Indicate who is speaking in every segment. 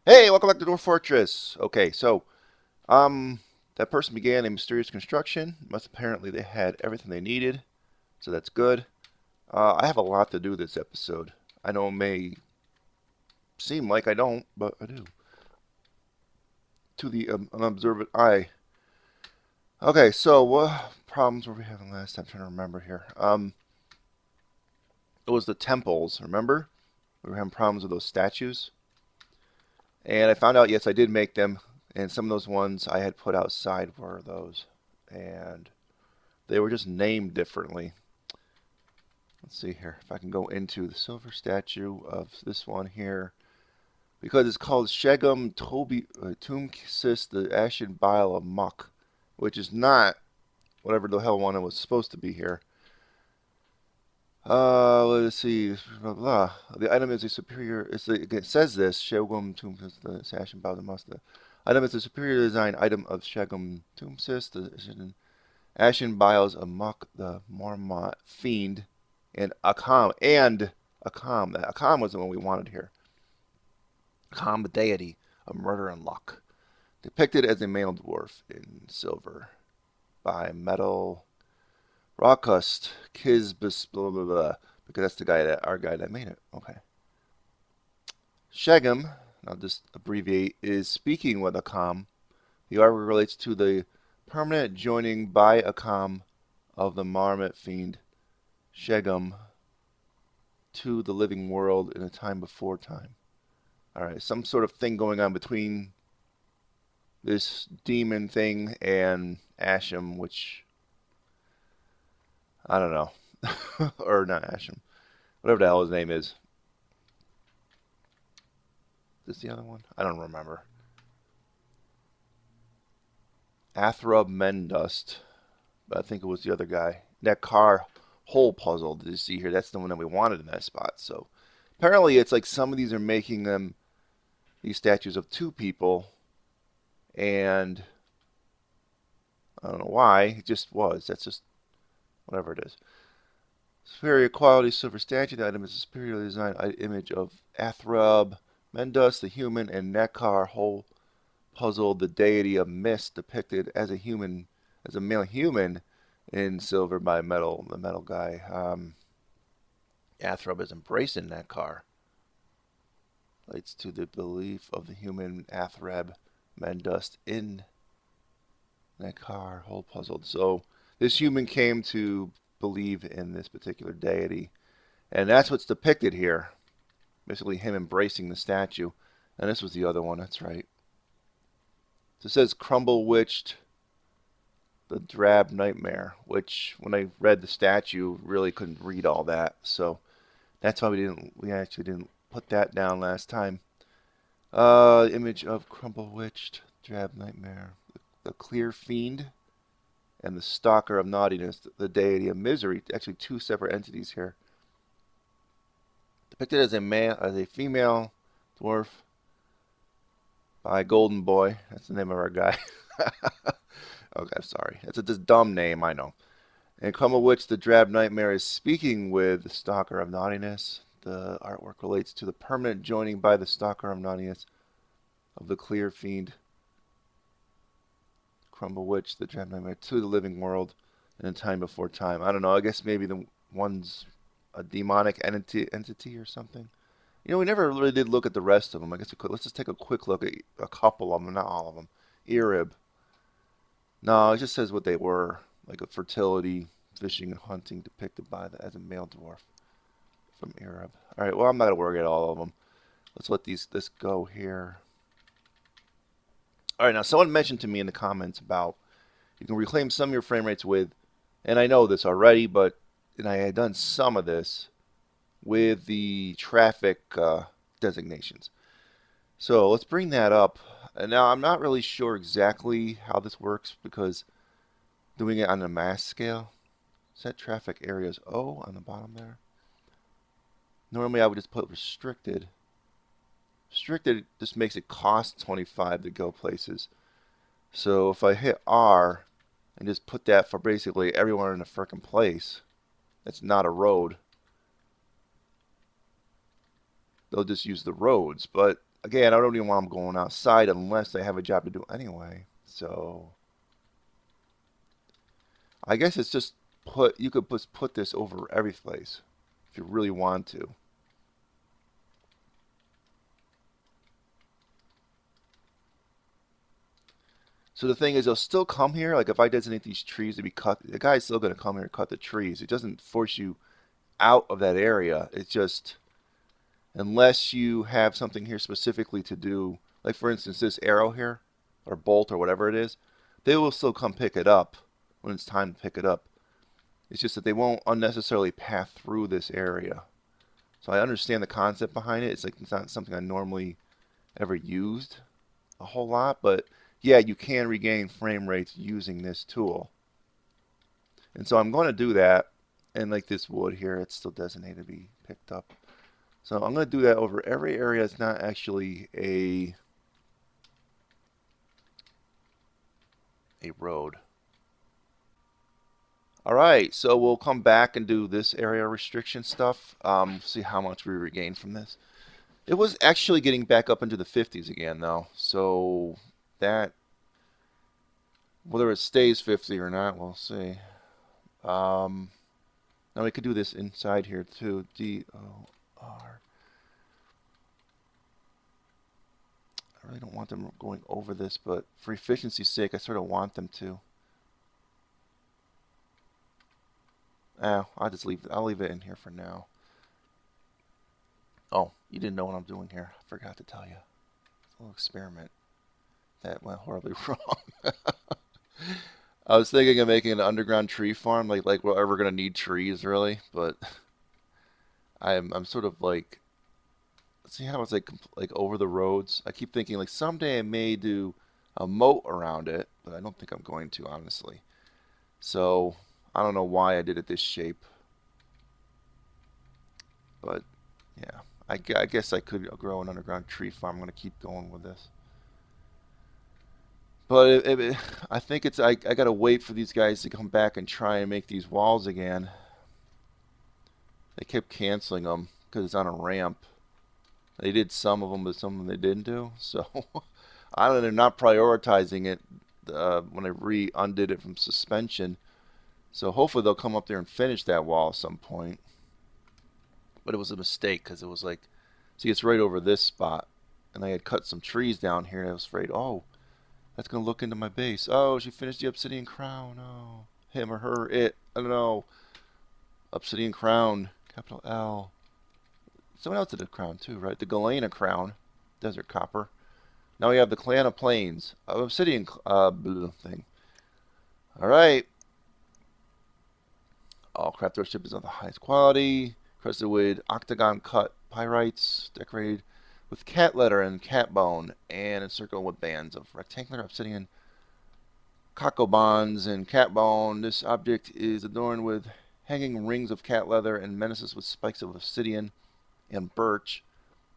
Speaker 1: Hey, welcome back to Dwarf Fortress. Okay, so that person began a mysterious construction. Must apparently they had everything they needed, so that's good. I have a lot to do this episode. I know it may seem like I don't, but I do. To the unobservant eye. Okay, so what problems were we having last time? I'm trying to remember here. It was the temples. Remember, we were having problems with those statues, and I found out yes, I did make them, and some of those ones I had put outside were those, and they were just named differently. Let's see here if I can go into the silver statue of this one here. Because it's called Shegum Toby Tumksis, the Ashen Bile of Muck, which is not whatever the hell one it was supposed to be here. Let's see. Blah, blah. The item is a superior. It says this Shegum Tumksis, the Ashen Bile of Muck. The item is a superior design item of Shegum Tumksis, the Ashen Biles of Muck, the Mormont Fiend, and Akam. Akam was the one we wanted here. Akam, the deity of murder and luck. Depicted as a male dwarf in silver by Metal Rockust Kizbus, blah, blah, blah. Because that's our guy that made it. Okay. Shegem, I'll just abbreviate, is speaking with Akam. The artwork relates to the permanent joining by Akam of the Marmot Fiend Shegem to the living world in a time before time. Alright, some sort of thing going on between this demon thing and Asham, which I don't know. Or not Asham. Whatever the hell his name is. Is this the other one? I don't remember. Athrub Mendust. But I think it was the other guy. That car hole puzzle, did you see here? That's the one that we wanted in that spot. So apparently it's like some of these are making them these statues of two people, and I don't know why. It just was. That's just whatever it is. Superior quality silver statue. The item is a superior design image of Athrub Mendus, the human, and Nekar whole puzzle, the deity of mist, depicted as a human, as a male human in silver by the metal guy. Athrub is embracing Nekar. Relates to the belief of the human Athreb Mendust in Nekar, whole puzzled. So this human came to believe in this particular deity, and that's what's depicted here. Basically, him embracing the statue, and this was the other one. That's right. So it says Crumble Witched, the Drab Nightmare, which when I read the statue, really couldn't read all that. So that's why we actually didn't put that down last time. Image of Crumble Witched, Drab Nightmare, the Clear Fiend, and the Stalker of Naughtiness, the deity of misery. Actually, two separate entities here. Depicted as a female dwarf by Golden Boy. That's the name of our guy. Okay, I'm sorry. It's a dumb name, I know. And Crumble Witch, the Drab Nightmare, is speaking with the Stalker of Naughtiness. The artwork relates to the permanent joining by the Stalker of Naughtiness of the Clear Fiend. Crumble Witch, the Drab Nightmare, to the living world in a time before time. I don't know. I guess maybe the one's a demonic entity or something. You know, we never really did look at the rest of them. I guess let's just take a quick look at a couple of them, not all of them. Erib. No, it just says what they were, like a fertility, fishing, and hunting depicted by as a male dwarf from Erib. All right, well, I'm not gonna worry at all of them. Let's let this go here. All right, now someone mentioned to me in the comments about you can reclaim some of your frame rates with, and I know this already, and I had done some of this with the traffic designations. So let's bring that up. And now I'm not really sure exactly how this works because doing it on a mass scale, set traffic areas O on the bottom there. Normally I would just put restricted. Restricted just makes it cost 25 to go places. So if I hit R and just put that for basically everyone in a frickin' place, that's not a road. They'll just use the roads, but again, I don't even want them going outside unless they have a job to do anyway. So I guess it's just you could just put this over every place if you really want to. So the thing is, they'll still come here. Like if I designate these trees to be cut, the guy's still going to come here and cut the trees. It doesn't force you out of that area. It's just unless you have something here specifically to do, like for instance this arrow here, or bolt or whatever it is, they will still come pick it up when it's time to pick it up. It's just that they won't unnecessarily pass through this area. So I understand the concept behind it. It's like it's not something I normally ever used a whole lot, but yeah, you can regain frame rates using this tool. And so I'm going to do that. And like this wood here, it's still designated to be picked up. So I'm going to do that over every area that's not actually a road. Alright, so we'll come back and do this area restriction stuff. See how much we regain from this. It was actually getting back up into the 50s again, though. So that, whether it stays 50 or not, we'll see. Now we could do this inside here too. DOR. I really don't want them going over this, but for efficiency's sake, I sort of want them to. I'll just leave. I'll leave it in here for now. Oh, you didn't know what I'm doing here. I forgot to tell you. It's a little experiment that went horribly wrong. I was thinking of making an underground tree farm, like we're ever gonna need trees, really. But I'm sort of like, see how it's like over the roads. I keep thinking like someday I may do a moat around it, but I don't think I'm going to, honestly. So I don't know why I did it this shape, but yeah, I guess I could grow an underground tree farm. I'm going to keep going with this. But I think it's I got to wait for these guys to come back and try and make these walls again. They kept canceling them because it's on a ramp. They did some of them, but some of them they didn't do. So I don't know, they're not prioritizing it when I undid it from suspension. So hopefully they'll come up there and finish that wall at some point. But it was a mistake because it was like, see, it's right over this spot. And I had cut some trees down here and I was afraid, oh, that's going to look into my base. Oh, she finished the obsidian crown. Oh, him or her, it. I don't know. Obsidian crown, capital L. Someone else did a crown too, right? The Galena crown, desert copper. Now we have the Clan of Plains, obsidian thing. All right. All craft worship is of the highest quality. Crested with octagon cut pyrites, decorated with cat letter and cat bone, and encircled with bands of rectangular obsidian cacobons and cat bone. This object is adorned with hanging rings of cat leather and menaces with spikes of obsidian and birch.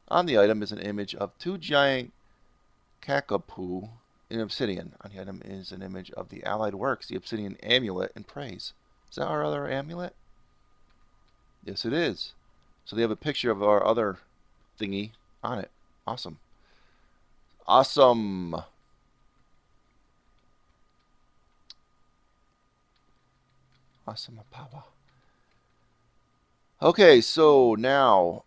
Speaker 1: On the item is an image of two giant kakapoo in obsidian. On the item is an image of the allied works, the obsidian amulet and praise. Is that our other amulet? Yes, it is. So they have a picture of our other thingy on it. Awesome. Awesome. Awesome power. Okay, so now,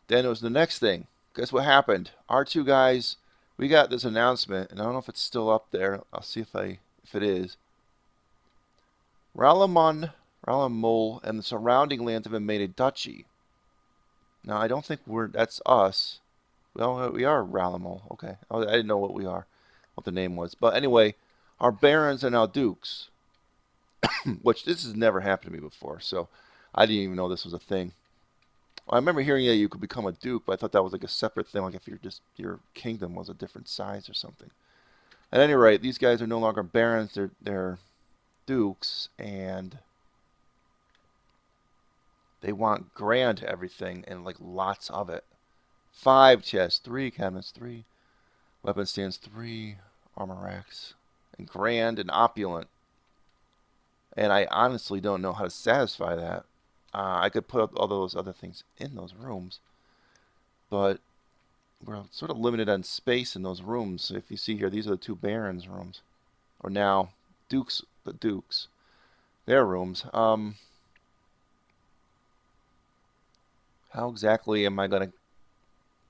Speaker 1: then it was the next thing. Guess what happened? Our two guys, we got this announcement, and I don't know if it's still up there. I'll see if it is. Ralamul, and the surrounding lands have been made a duchy. Now, I don't think that's us. Well, we are Ralamul. Okay. I didn't know what we are, what the name was. But anyway, our barons are now dukes. Which this has never happened to me before, so I didn't even know this was a thing. I remember hearing that you could become a duke, but I thought that was like a separate thing, like if your kingdom was a different size or something. At any rate, these guys are no longer barons, they're dukes, and they want grand everything and like lots of it. 5 chests, 3 cabinets, 3 weapon stands, 3 armor racks, and grand and opulent. And I honestly don't know how to satisfy that. I could put all those other things in those rooms, but we're sort of limited on space in those rooms. So if you see here, these are the two barons' rooms, or now the dukes, their rooms. How exactly am I going to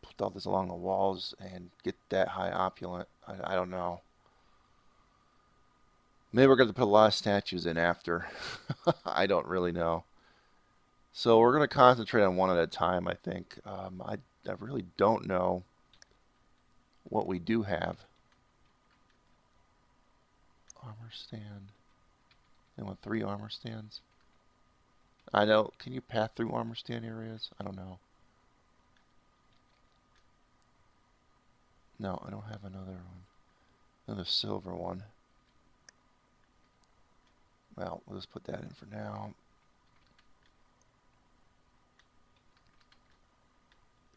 Speaker 1: put all this along the walls and get that high opulent? I don't know. Maybe we're going to put a lot of statues in after. I don't really know. So we're going to concentrate on one at a time, I think. I really don't know what we do have. Armor stand. They want 3 armor stands. I know. Can you path through armor stand areas? I don't know. No, I don't have another one. Another silver one. Well, we'll just put that in for now.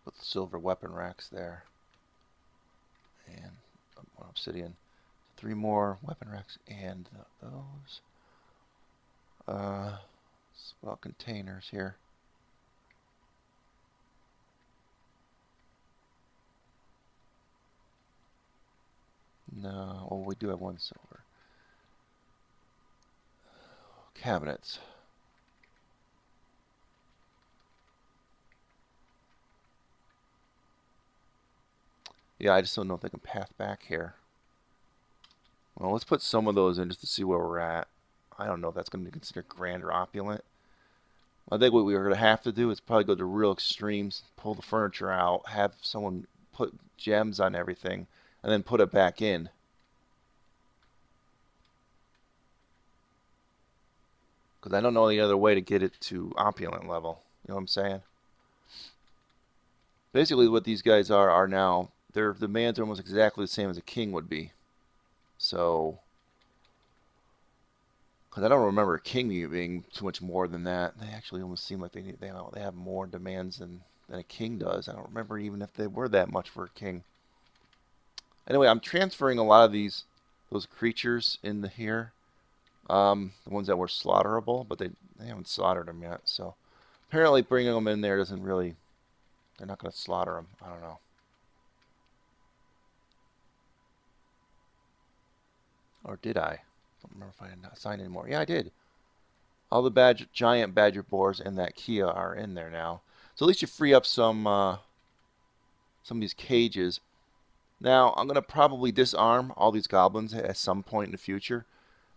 Speaker 1: Put the silver weapon racks there. And one obsidian. 3 more weapon racks and those. Well, containers here. No, well, we do have 1 silver. Cabinets. Yeah, I just don't know if they can path back here. Well, let's put some of those in just to see where we're at. I don't know if that's going to be considered grand or opulent. I think what we are going to have to do is probably go to real extremes, pull the furniture out, have someone put gems on everything, and then put it back in. Because I don't know any other way to get it to opulent level. You know what I'm saying? Basically what these guys are now, their demands are almost exactly the same as a king would be. So, because I don't remember a king being too much more than that. They actually almost seem like they have more demands than a king does. I don't remember even if they were that much for a king. Anyway, I'm transferring a lot of those creatures into here. The ones that were slaughterable, but they haven't slaughtered them yet. So apparently bringing them in there doesn't really, they're not going to slaughter them. I don't know. Or did I? I don't remember if I had not signed anymore. Yeah, I did. All the giant badger boars and that Kia are in there now. So at least you free up some of these cages. Now, I'm going to probably disarm all these goblins at some point in the future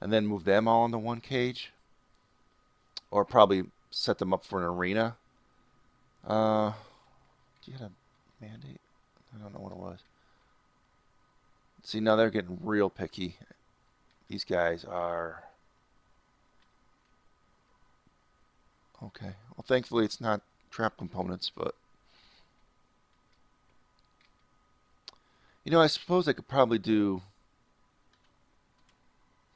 Speaker 1: and then move them all into 1 cage. Or probably set them up for an arena. Do you have a mandate? I don't know what it was. See, now they're getting real picky. These guys are... Okay. Well, thankfully it's not trap components, but... You know, I suppose I could probably do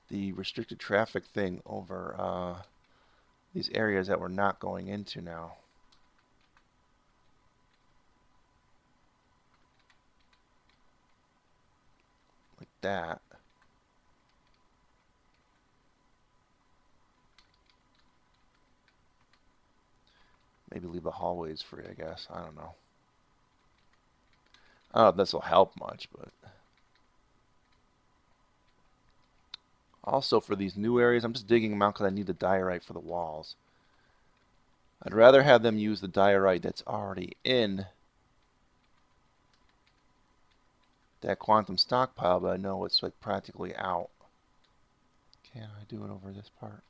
Speaker 1: the restricted traffic thing over these areas that we're not going into now. Like that. Maybe leave the hallways free, I guess. I don't know. I don't know if this will help much, but... Also, for these new areas, I'm just digging them out because I need the diorite for the walls. I'd rather have them use the diorite that's already in that quantum stockpile, but I know it's like practically out. Can I do it over this part?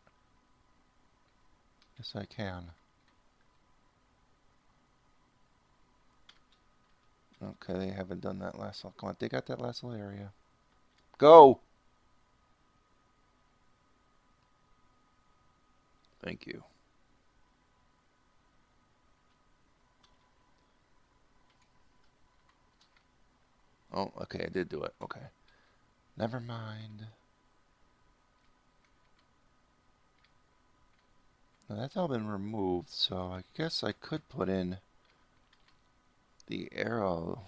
Speaker 1: Yes, I can. Okay, they haven't done that last one. Come on, dig out that last little area. Go! Thank you. Oh, okay, I did do it. Okay. Never mind. Now that's all been removed, so I guess I could put in the arrow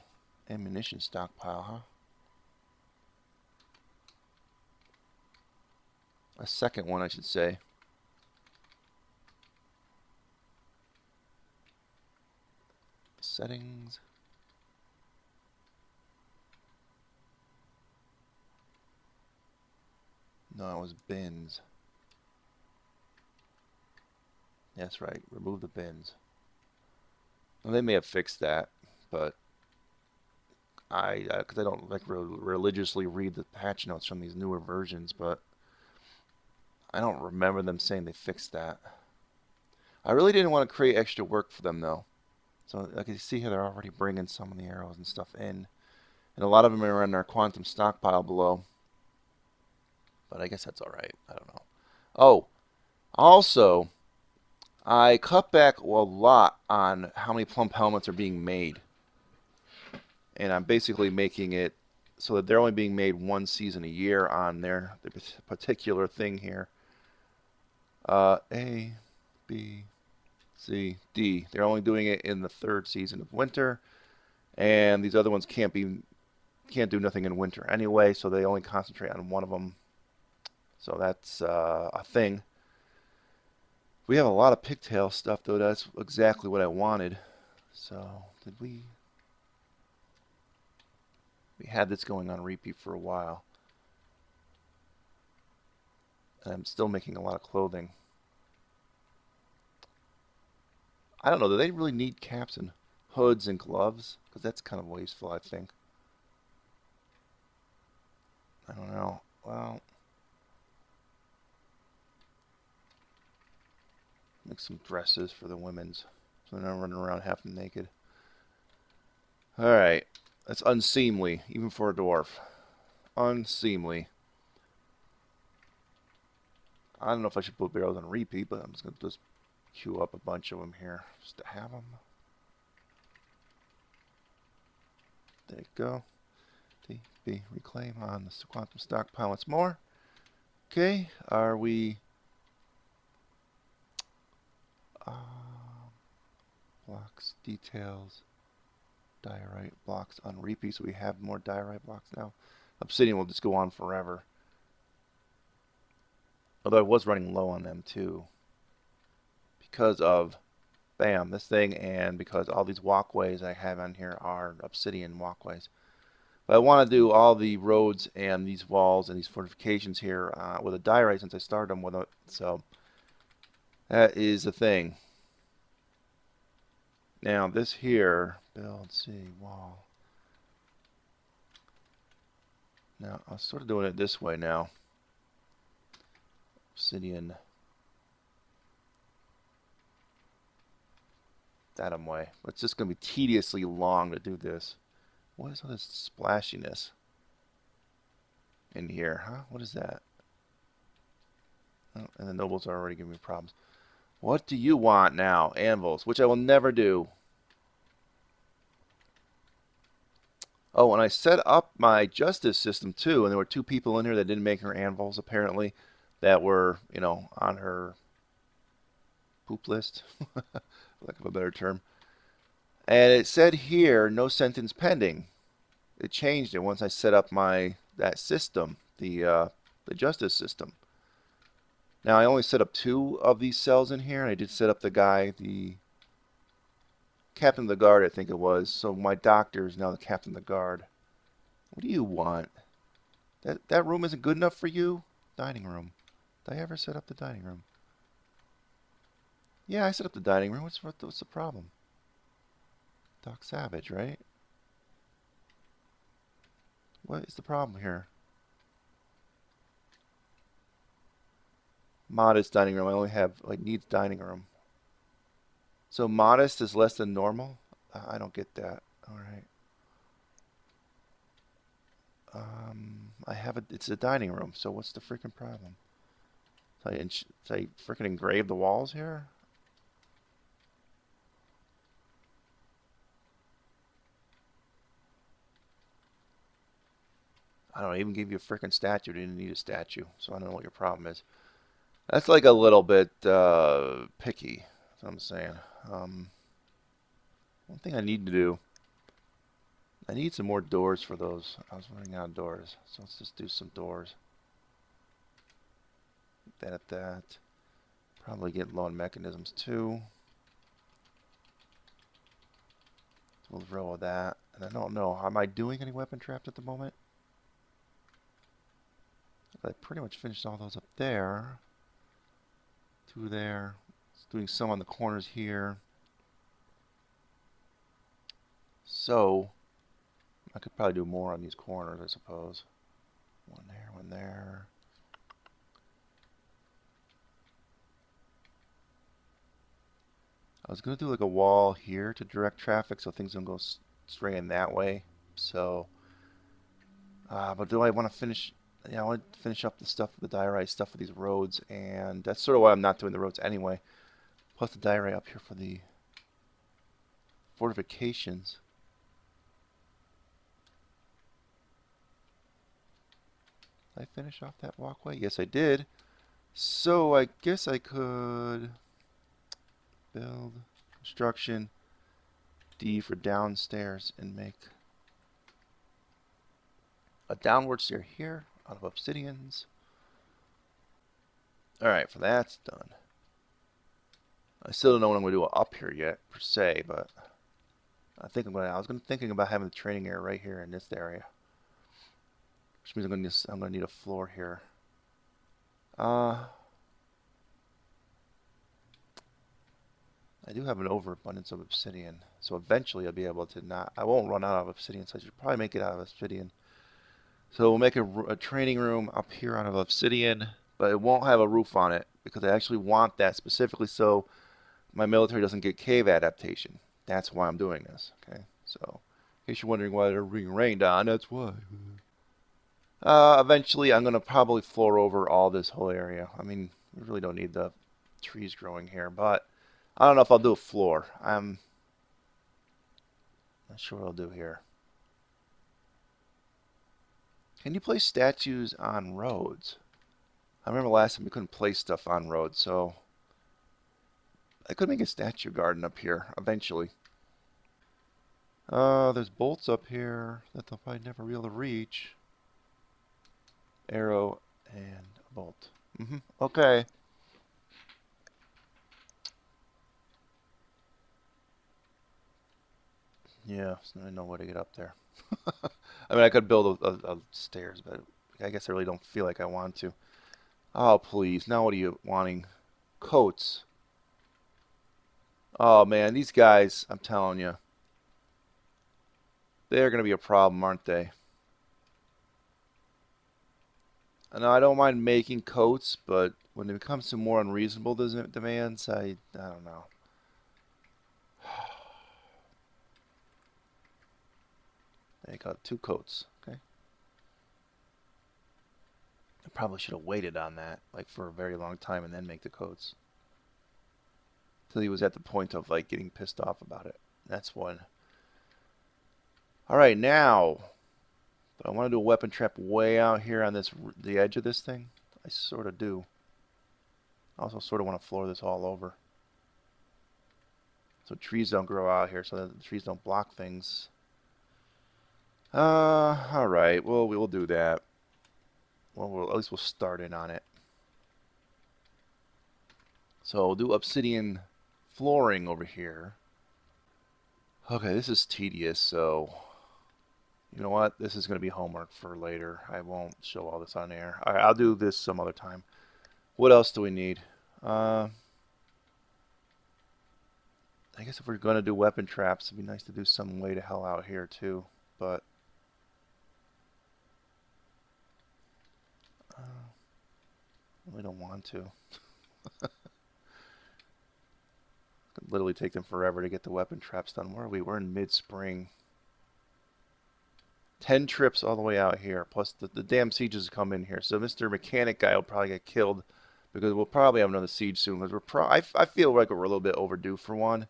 Speaker 1: ammunition stockpile, huh? A second one, I should say. Settings. No, it was bins. That's right. Remove the bins. Well, they may have fixed that, but because I don't like religiously read the patch notes from these newer versions, but I don't remember them saying they fixed that. I really didn't want to create extra work for them though. So like you see here, they're already bringing some of the arrows and stuff in, and a lot of them are in our quantum stockpile below. But I guess that's all right. I don't know. Oh, also, I cut back a lot on how many plump helmets are being made. And I'm basically making it so that they're only being made one season a year on their particular thing here. A, B, C, D. They're only doing it in the third season of winter, and these other ones can't do nothing in winter anyway, so they only concentrate on one of them. So that's a thing. We have a lot of pigtail stuff though. That's exactly what I wanted. So did we? We had this going on repeat for a while. And I'm still making a lot of clothing. I don't know, do they really need caps and hoods and gloves? Because that's kind of wasteful, I think. I don't know. Well, make some dresses for the women's. So they're not running around half naked. Alright. That's unseemly, even for a dwarf. Unseemly. I don't know if I should put barrels on repeat, but I'm just going to just queue up a bunch of them here. Just to have them. There you go. DB reclaim on the quantum stockpile once more. Okay, are we... blocks, details, diorite blocks on repeat, so we have more diorite blocks now. Obsidian will just go on forever. Although I was running low on them too. Because of, bam, this thing, and because all these walkways I have on here are obsidian walkways. But I want to do all the roads and these walls and these fortifications here with a diorite since I started them with it. So that is the thing. Now this here, build, see, wall. Now I'm sort of doing it this way now. Obsidian. That way. It's just going to be tediously long to do this. What is all this splashiness in here, huh? What is that? Oh, and the nobles are already giving me problems. What do you want now? Anvils, which I will never do. Oh, and I set up my justice system too, and there were 2 people in here that didn't make her anvils apparently, that were, you know, on her poop list, for lack of a better term. And it said here, no sentence pending. It changed it once I set up that system, the justice system. Now I only set up 2 of these cells in here, and I did set up the guy, the captain of the guard, I think it was. So my doctor is now the captain of the guard. What do you want? That room isn't good enough for you? Dining room. Did I ever set up the dining room? Yeah, I set up the dining room. What's the problem? Doc Savage, right? What is the problem here? Modest dining room. I only have, like, needs dining room. So modest is less than normal? I don't get that. Alright. It's a dining room, so what's the freaking problem? Did I freaking engrave the walls here? I don't know, I even gave you a freaking statue. Didn't need a statue, so I don't know what your problem is. That's like a little bit picky, that's what I'm saying. One thing I need to do, I need some more doors for those. I was running out of doors, so let's just do some doors. That. Probably get low on mechanisms too. So we'll roll with that. And I don't know, am I doing any weapon traps at the moment? I pretty much finished all those up there. 2 there. It's doing some on the corners here. So, I could probably do more on these corners, I suppose. 1 there, 1 there. I was going to do like a wall here to direct traffic so things don't go straight in that way. So, but do I want to finish? Yeah, I want to finish up the stuff, the diorite stuff for these roads, and that's sort of why I'm not doing the roads anyway. Plus the diorite up here for the fortifications. Did I finish off that walkway? Yes, I did. So I guess I could build construction D for downstairs and make a downward stair here out of obsidians. Alright, for that's done. I still don't know what I'm going to do up here yet, per se, but I think I was thinking about having the training area right here in this area. Which means I'm going to need a floor here. I do have an overabundance of obsidian, so eventually I'll be able to I won't run out of obsidian, so I should probably make it out of obsidian. So we'll make a training room up here out of obsidian, but it won't have a roof on it because I actually want that specifically so my military doesn't get cave adaptation. That's why I'm doing this. Okay, so in case you're wondering why they're being rained on, that's why. Eventually, I'm gonna probably floor over all this whole area. I mean, we really don't need the trees growing here, but I don't know if I'll do a floor. I'm not sure what I'll do here. Can you place statues on roads? I remember last time we couldn't place stuff on roads, so I could make a statue garden up here eventually. There's bolts up here that they'll probably never be able to reach. Arrow and a bolt. Okay. Yeah, so I know where to get up there. I mean, I could build a stairs, but I guess I really don't feel like I want to. Oh, please. Now what are you wanting? Coats. Oh, man. These guys, I'm telling you. They're going to be a problem, aren't they? And I don't mind making coats, but when it comes to more unreasonable demands, I don't know. I got 2 coats. Okay. I probably should have waited on that, like for a very long time, and then make the coats. Till he was at the point of like getting pissed off about it. That's one. All right, now. But I want to do a weapon trap way out here on the edge of this thing. I sort of do. I also sort of want to floor this all over. So trees don't grow out here, so that the trees don't block things. Alright, well, we will do that. Well, at least we'll start in on it. So we'll do obsidian flooring over here. Okay, this is tedious, so you know what? This is going to be homework for later. I won't show all this on air. Alright, I'll do this some other time. What else do we need? I guess if we're going to do weapon traps, it'd be nice to do some way to hell out here too, but I really don't want to. Could literally take them forever to get the weapon traps done. Where are we? We're in mid-spring. 10 trips all the way out here, plus the damn sieges come in here. So Mr. Mechanic guy will probably get killed because we'll probably have another siege soon. Because I feel like we're a little bit overdue for one.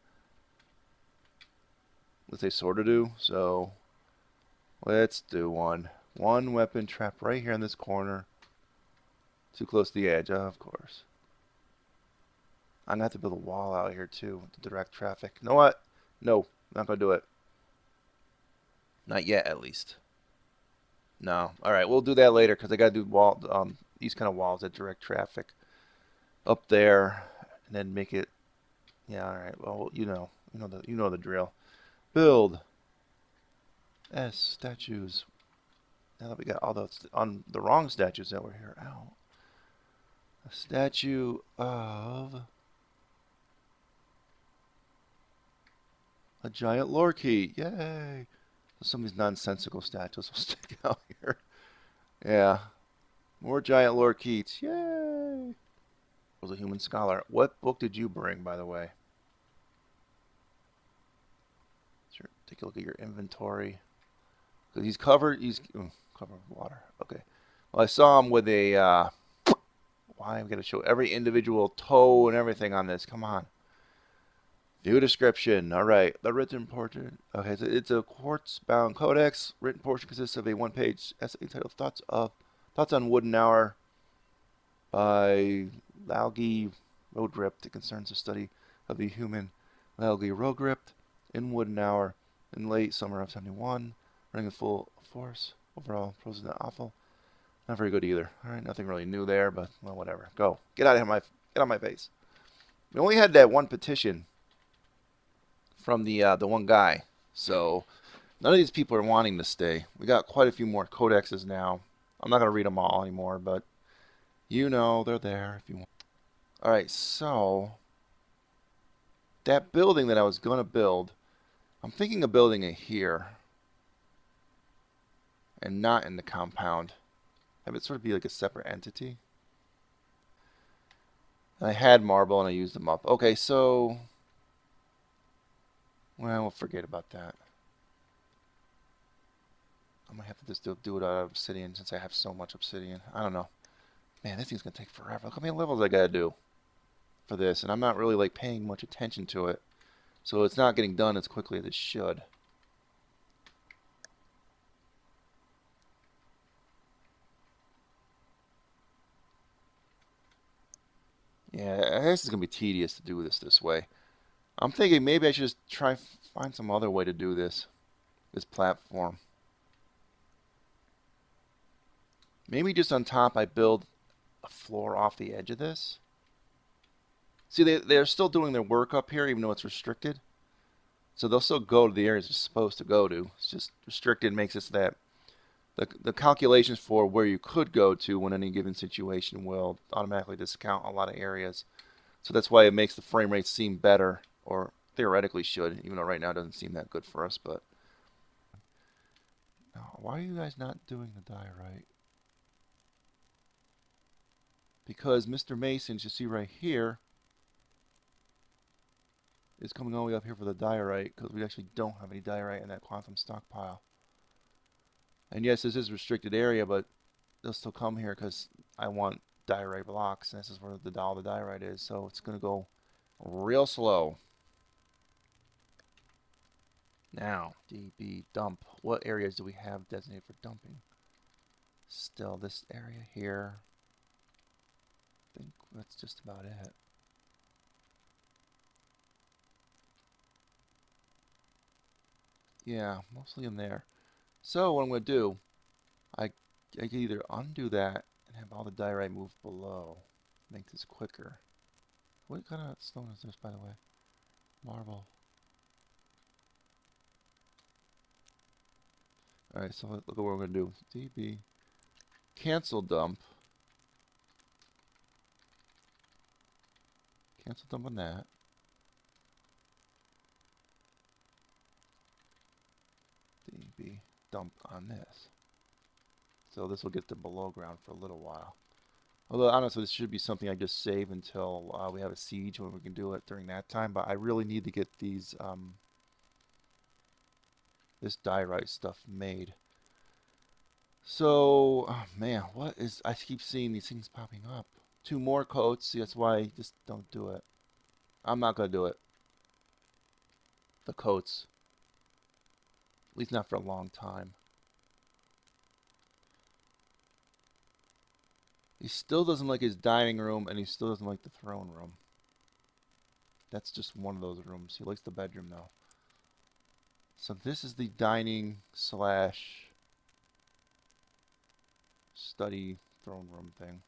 Speaker 1: Let's say sort of do. So let's do one. One weapon trap right here in this corner. Too close to the edge, of course. I'm going to have to build a wall out here too to direct traffic. You know what? No, not going to do it. Not yet, at least. No. Alright, we'll do that later because I got to do these kind of walls that direct traffic up there and then make it. Yeah, alright. Well, you know the drill. Build S statues. now that we got all those on the wrong statues that were here out. A statue of a giant lorikeet. Yay! Some of these nonsensical statues will stick out here. Yeah. More giant lorikeets. Yay! Was a human scholar. What book did you bring, by the way? Sure. Take a look at your inventory. Because he's covered. He's covered with water. Okay. Well, I saw him with a. Why I'm going to show every individual toe and everything on this. Come on. View description. All right. The written portrait. Okay, so it's a quartz-bound codex. Written portion consists of a one-page essay entitled "Thoughts on Wooden Hour" by Lazy Noob Pack. It concerns the study of the human Lazy Noob Pack in Wooden Hour in late summer of '71, running in full force. Overall, prose is not awful. Not very good either. All right, nothing really new there, but well, whatever. Go. Get out of my face. We only had that one petition from the one guy, so none of these people are wanting to stay. We got quite a few more codexes now. I'm not gonna read them all anymore, but you know they're there if you want. All right, so that building that I was gonna build, I'm thinking of building it here and not in the compound. Have it sort of be like a separate entity. And I had marble and I used them up. Okay, so well, we'll forget about that. I might have to just do it out of obsidian since I have so much obsidian. I don't know. Man, this thing's gonna take forever. Look how many levels I gotta do for this, and I'm not really like paying much attention to it. So it's not getting done as quickly as it should. Yeah, this is gonna be tedious to do this way. I'm thinking maybe I should just try find some other way to do this platform. Maybe just on top I build a floor off the edge of this. See, they're still doing their work up here even though it's restricted. So they'll still go to the areas they're supposed to go to. It's just restricted makes it so that the calculations for where you could go to in any given situation will automatically discount a lot of areas. So that's why it makes the frame rate seem better, or theoretically should, even though right now it doesn't seem that good for us. But now, why are you guys not doing the diorite? Because Mr. Mason, you see right here, is coming all the way up here for the diorite because we actually don't have any diorite in that quantum stockpile. And yes, this is a restricted area, but they'll still come here because I want diorite blocks, and this is where all the diorite is. So it's going to go real slow. Now, DB dump. What areas do we have designated for dumping? Still this area here. I think that's just about it. Yeah, mostly in there. So what I'm going to do, I can either undo that and have all the diorite move below. Make this quicker. What kind of stone is this, by the way? Marble. Alright, so look at what we're going to do. DB. Cancel dump. Cancel dump on that. DB dump on this. So this will get to below ground for a little while. Although honestly, this should be something I just save until we have a siege when we can do it during that time. But I really need to get these this diorite stuff made. So, oh man, what is? I keep seeing these things popping up. 2 more coats. See, that's why I just don't do it. I'm not gonna do it. The coats. At least not for a long time. He still doesn't like his dining room, and he still doesn't like the throne room. That's just one of those rooms. He likes the bedroom, though. So this is the dining slash study throne room thing.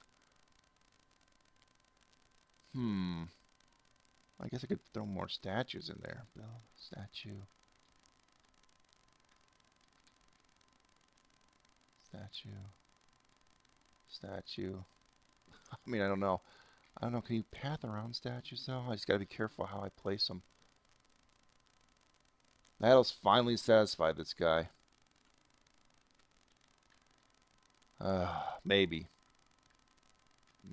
Speaker 1: I guess I could throw more statues in there. Build statue. Statue. Statue. I mean, I don't know. I don't know. Can you path around statues though? I just gotta be careful how I place them. That'll finally satisfy this guy. Maybe.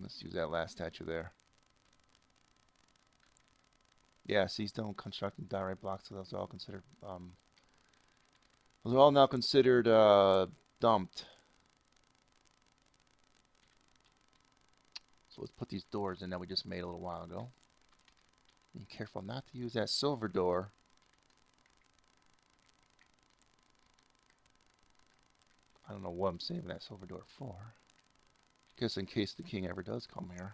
Speaker 1: Let's use that last statue there. Yeah, see, he's done constructing diorite blocks, so those are all considered, those are all now considered, dumped. So let's put these doors in that we just made a little while ago. Be careful not to use that silver door. I don't know what I'm saving that silver door for. Guess in case the king ever does come here.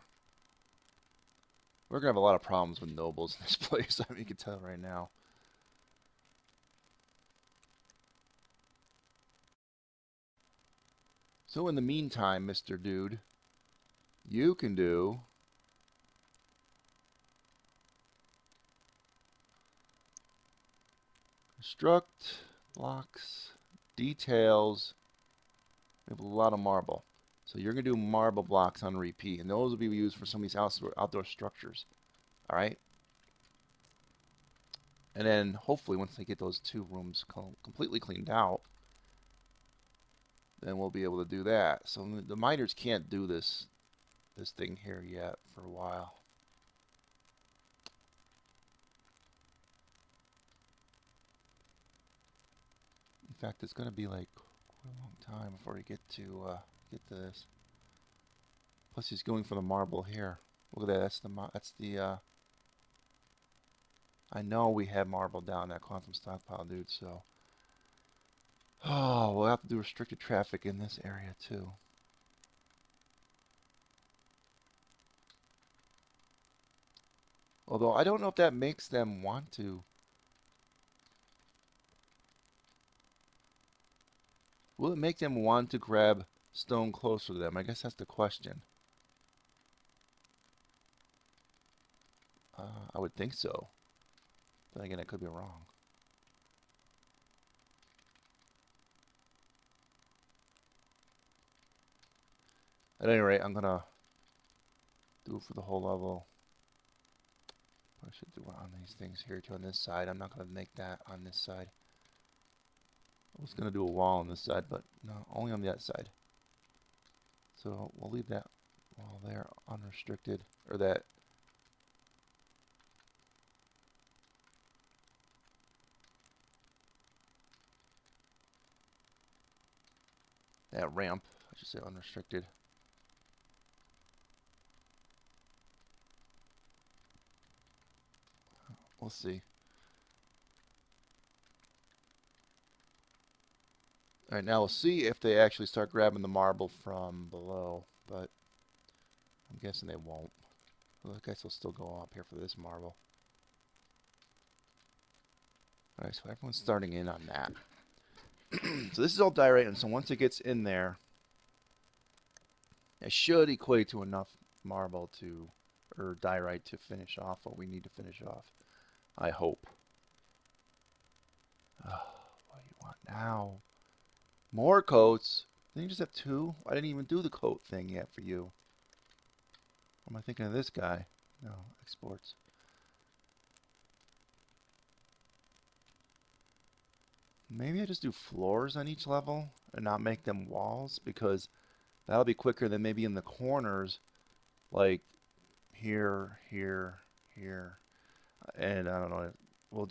Speaker 1: We're going to have a lot of problems with nobles in this place. I mean, you can tell right now. So in the meantime, Mr. Dude, you can do construct, blocks, details. We have a lot of marble. So you're going to do marble blocks on repeat, and those will be used for some of these outdoor structures. Alright? And then, hopefully, once they get those 2 rooms completely cleaned out, then we'll be able to do that. So the miners can't do this thing here yet for a while. In fact, it's going to be like quite a long time before we get to this. Plus, he's going for the marble here. Look at that. That's the. I know we have marble down that quantum stockpile, dude. So, oh, we'll have to do restricted traffic in this area too. Although I don't know if that makes them want to. Will it make them want to grab stone closer to them? I guess that's the question. I would think so. Then again, I could be wrong. At any rate, I'm going to do it for the whole level. I should do it on these things here too on this side. I'm not going to make that on this side. I was going to do a wall on this side, but no, only on that side. So we'll leave that wall there unrestricted, or that. That ramp, I should say unrestricted. We'll see. Alright, now we'll see if they actually start grabbing the marble from below, but I'm guessing they won't. Well, I guess they'll still go up here for this marble. Alright, so everyone's starting in on that. So this is all diorite, and so once it gets in there, it should equate to enough marble to, or diorite to finish off what we need to finish off. I hope. What do you want now? More coats? Didn't you just have 2? I didn't even do the coat thing yet for you. Or am I thinking of this guy? No, exports. Maybe I just do floors on each level and not make them walls, because that'll be quicker than maybe in the corners, like here, here, here, and I don't know.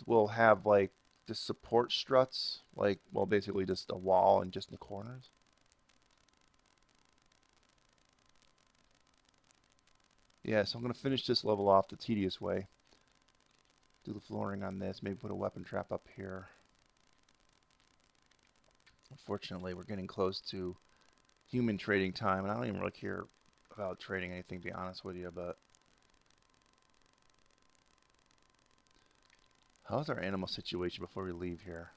Speaker 1: We'll have like the support struts, like, well, basically just a wall and just in the corners. Yeah, so I'm gonna finish this level off the tedious way. Do the flooring on this. Maybe put a weapon trap up here. Unfortunately, we're getting close to human trading time, and I don't even really care about trading anything, to be honest with you, but how's our animal situation before we leave here?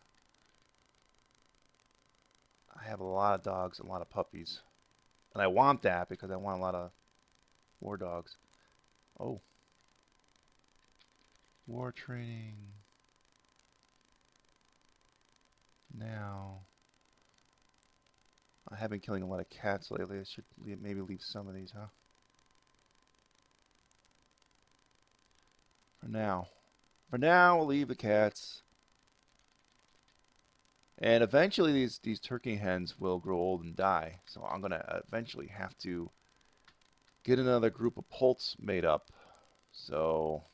Speaker 1: I have a lot of dogs and a lot of puppies, and I want that because I want a lot of war dogs. Oh, war training now. I have been killing a lot of cats lately. I should maybe leave some of these, huh? For now. For now, we'll leave the cats. And eventually these turkey hens will grow old and die. So I'm going to eventually have to get another group of poults made up. So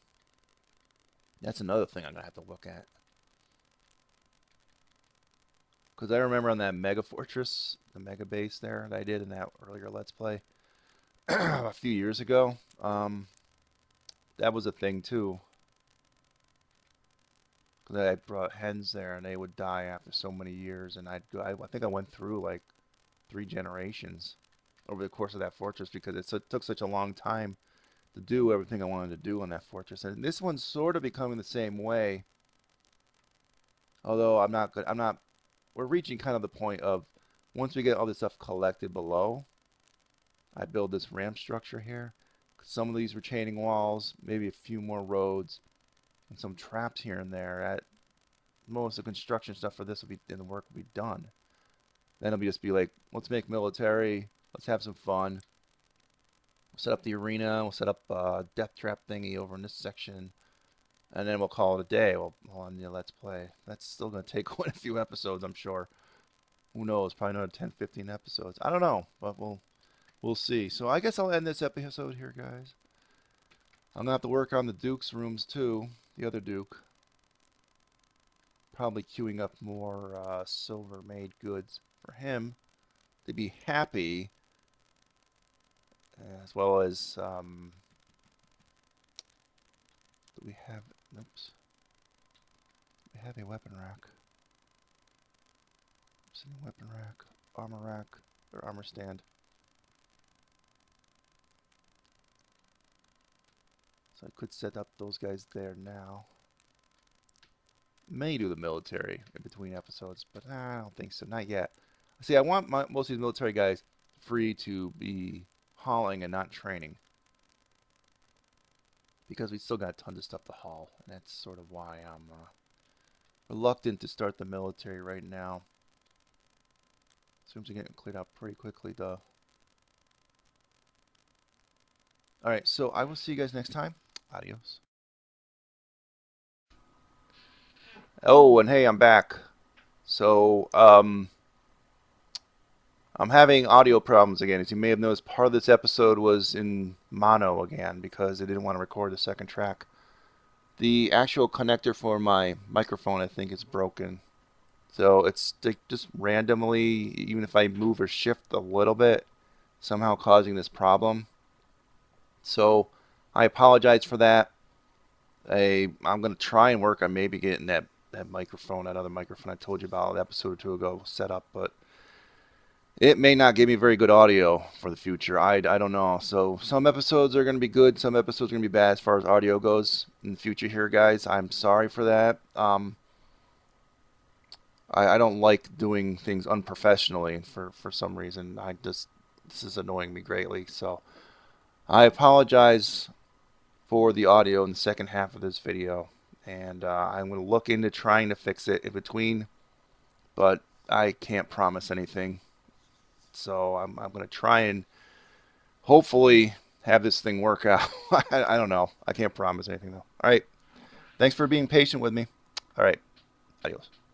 Speaker 1: that's another thing I'm going to have to look at. Because I remember on that mega fortress, the mega base there that I did in that earlier Let's Play a few years ago, that was a thing too. Because I brought hens there and they would die after so many years, and I think I went through like 3 generations over the course of that fortress because it took such a long time to do everything I wanted to do on that fortress. And this one's sort of becoming the same way. Although I'm not good. We're reaching kind of the point of once we get all this stuff collected below, I build this ramp structure here. Some of these retaining walls, maybe a few more roads, and some traps here and there. At most of the construction stuff for this will be in the work will be done. Then it'll just be like, let's make military. Let's have some fun. We'll set up the arena. We'll set up a death trap thingy over in this section. And then we'll call it a day. We'll on the Let's Play. That's still going to take quite a few episodes, I'm sure. Who knows? Probably another 10, 15 episodes. I don't know, but we'll see. So I guess I'll end this episode here, guys. I'm going to have to work on the Duke's rooms, too. The other Duke. Probably queuing up more silver-made goods for him to be happy. As well as... do we have... Oops. We have a weapon rack. Weapon rack, or armor stand. So I could set up those guys there now. May do the military in between episodes, but I don't think so. Not yet. See, I want most of these military guys free to be hauling and not training. Because we still got tons of stuff to haul. And that's sort of why I'm reluctant to start the military right now. Rooms are getting cleared out pretty quickly, though. Alright, so I will see you guys next time. Adios. Oh, and hey, I'm back. So, I'm having audio problems again. As you may have noticed, part of this episode was in mono again because I didn't want to record the second track. The actual connector for my microphone, I think, is broken. So it's just randomly, even if I move or shift a little bit, somehow causing this problem. So I apologize for that. I'm going to try and work on maybe getting that microphone, that other microphone I told you about an episode or 2 ago set up, but it may not give me very good audio for the future. I don't know. So some episodes are going to be good, some episodes are going to be bad as far as audio goes in the future here, guys. I'm sorry for that. I don't like doing things unprofessionally for some reason. This is annoying me greatly. So I apologize for the audio in the second half of this video. And I'm going to look into trying to fix it in between. But I can't promise anything. So I'm going to try and hopefully have this thing work out. I don't know. I can't promise anything though. All right. Thanks for being patient with me. All right. Adios.